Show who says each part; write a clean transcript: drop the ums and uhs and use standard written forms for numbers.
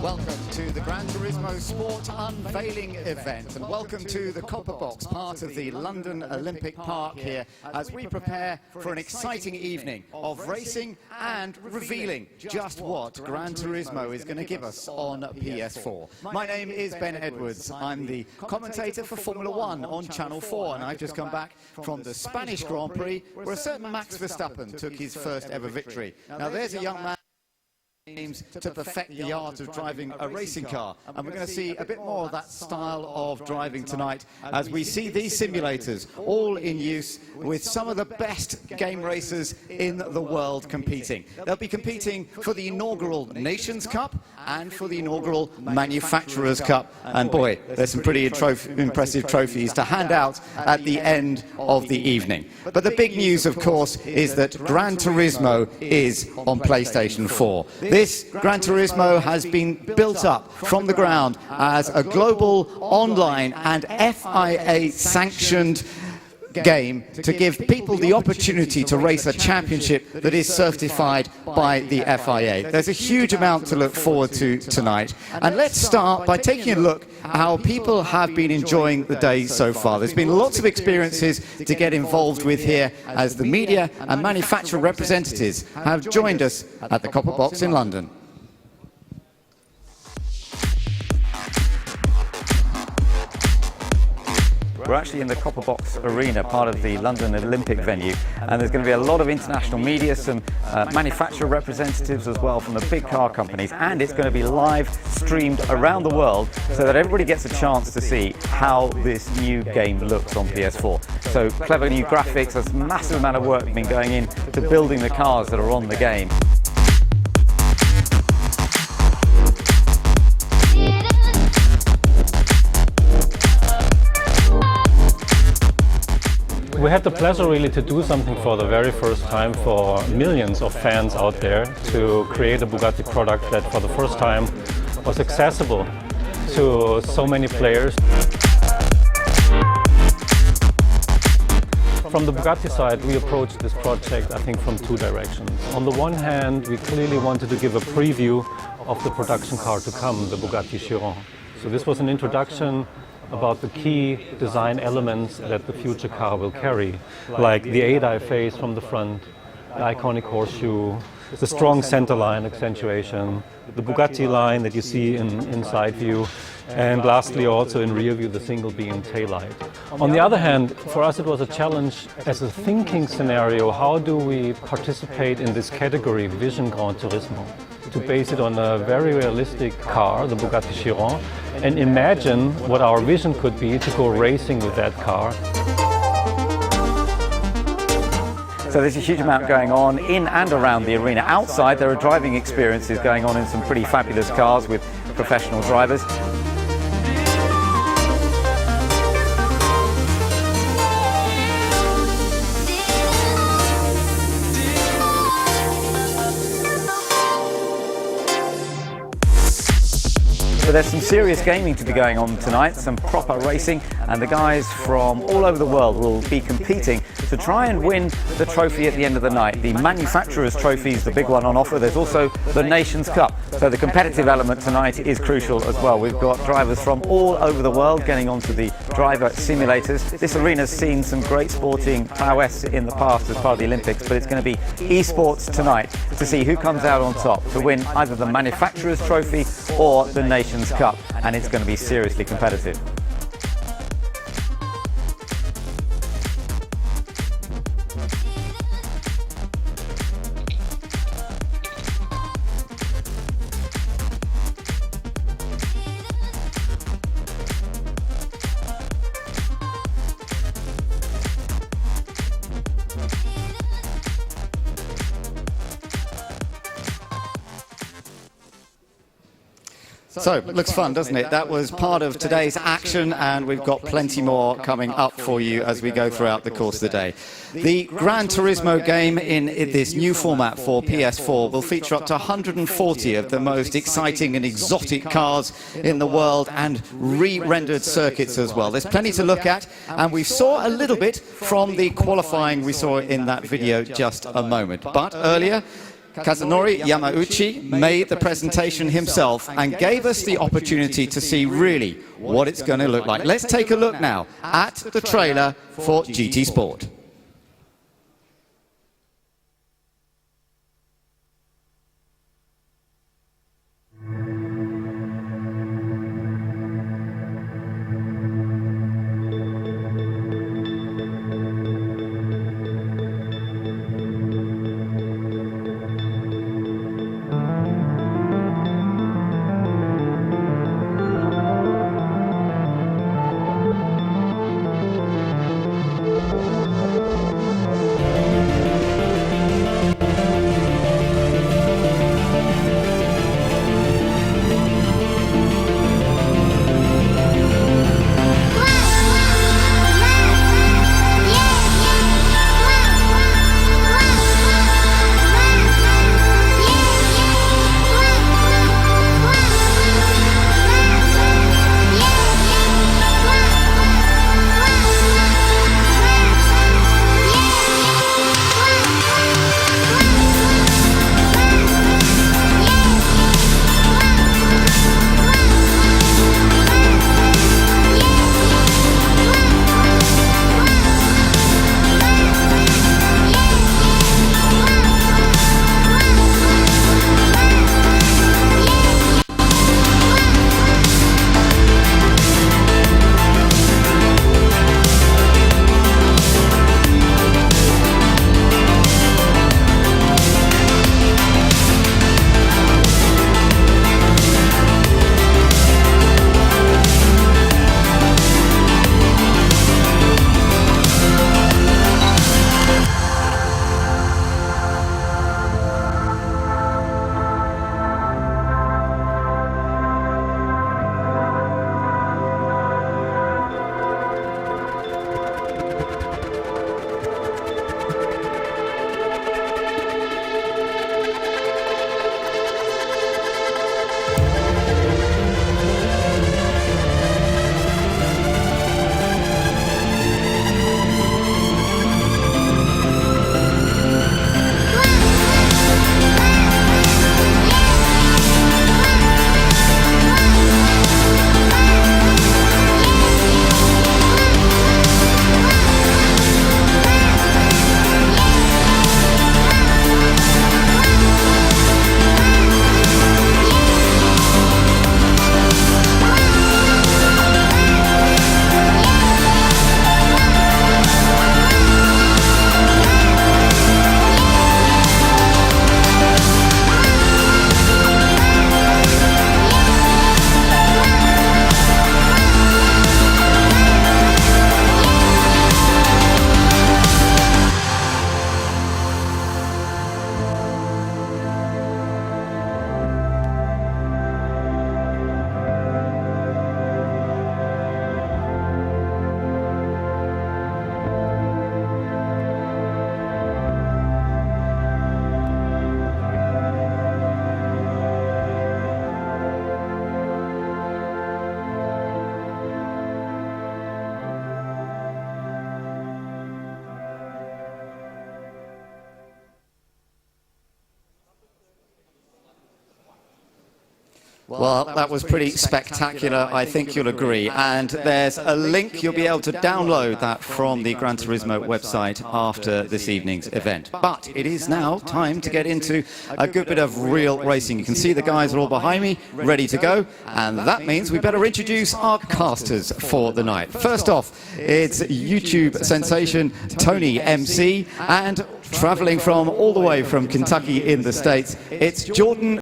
Speaker 1: Welcome to the Gran Turismo Sport Unveiling event, and welcome to the Copper Box, part of the London Olympic Park here, as we prepare for an exciting evening of racing and revealing just what Gran Turismo is going to give us on PS4. My name is Ben Edwards. I'm the commentator for Formula 1 on Channel 4, and I've just come back from the Spanish Grand Prix, where a certain Max Verstappen took his first ever victory. Now there's a young man aims to perfect the art of driving a racing car, and we're going to see a bit more of that style of driving tonight as we see these simulators all in use with some of the best game racers in the world competing. They'll be competing for the inaugural Nations Cup and for the inaugural Manufacturers Cup, and boy, there's some pretty impressive trophies to hand out at the end of the evening. But the big news, of course, is that Gran Turismo is on PlayStation 4. This Gran Turismo has been built up from the ground as a global, online and FIA-sanctioned game to give people the opportunity to race a championship that is certified by the FIA. There's a huge amount to look forward to tonight, and let's start by taking a look at how people have been enjoying the day so far. There's been lots of experiences to get involved with here as the media and manufacturer representatives have joined us at the Copper Box in London. We're actually in the Copper Box Arena, part of the London Olympic venue, and there's going to be a lot of international media, some manufacturer representatives as well from the big car companies, and it's going to be live streamed around the world so that everybody gets a chance to see how this new game looks on PS4. So clever new graphics, there's a massive amount of work been going into building the cars that are on the game.
Speaker 2: We had the pleasure really to do something for the very first time for millions of fans out there, to create a Bugatti product that for the first time was accessible to so many players. From the Bugatti side, we approached this project, I think, from two directions. On the one hand, we clearly wanted to give a preview of the production car to come, the Bugatti Chiron. So this was an introduction about the key design elements that the future car will carry, like the 8-eye face from the front, the iconic horseshoe, the strong centerline accentuation, the Bugatti line that you see in side view, and lastly also in rear view the single beam taillight. On the other hand, for us it was a challenge as a thinking scenario: how do we participate in this category, Vision Gran Turismo, to base it on a very realistic car, the Bugatti Chiron, and imagine what our vision could be to go racing with that car.
Speaker 3: So there's a huge amount going on in and around the arena. Outside there are driving experiences going on in some pretty fabulous cars with professional drivers. So there's some serious gaming to be going on tonight, some proper racing, and the guys from all over the world will be competing to try and win the trophy at the end of the night. The Manufacturers Trophy is the big one on offer. There's also the Nations Cup. So the competitive element tonight is crucial as well. We've got drivers from all over the world getting onto the driver simulators. This arena's seen some great sporting prowess in the past as part of the Olympics, but it's going to be esports tonight to see who comes out on top to win either the Manufacturers Trophy or the Nations Cup, and it's going to be seriously competitive.
Speaker 1: So, it looks fun, doesn't it? That was part of today's action, and we've got plenty more coming up for you as we go throughout the course of the day. The Gran Turismo game in this new format for PS4 will feature up to 140 of the most exciting and exotic cars in the world, and re-rendered circuits as well. There's plenty to look at, and we saw a little bit from the qualifying we saw in that video just a moment. But earlier, Kazunori Yamauchi made the presentation himself and gave us the opportunity to see really what it's going to look like. Let's take a look now at the trailer for GT Sport. Well, that was pretty spectacular, I think you'll agree. And there's a link, you'll be able to download that from the Gran Turismo website after this evening's event. But it is now time to get into a good bit of real racing. You can see the guys are all behind me, ready to go. And that means we better introduce our casters for the night. First off, it's YouTube sensation Tony MC, and traveling from all the way from Kentucky in the States, it's Jordan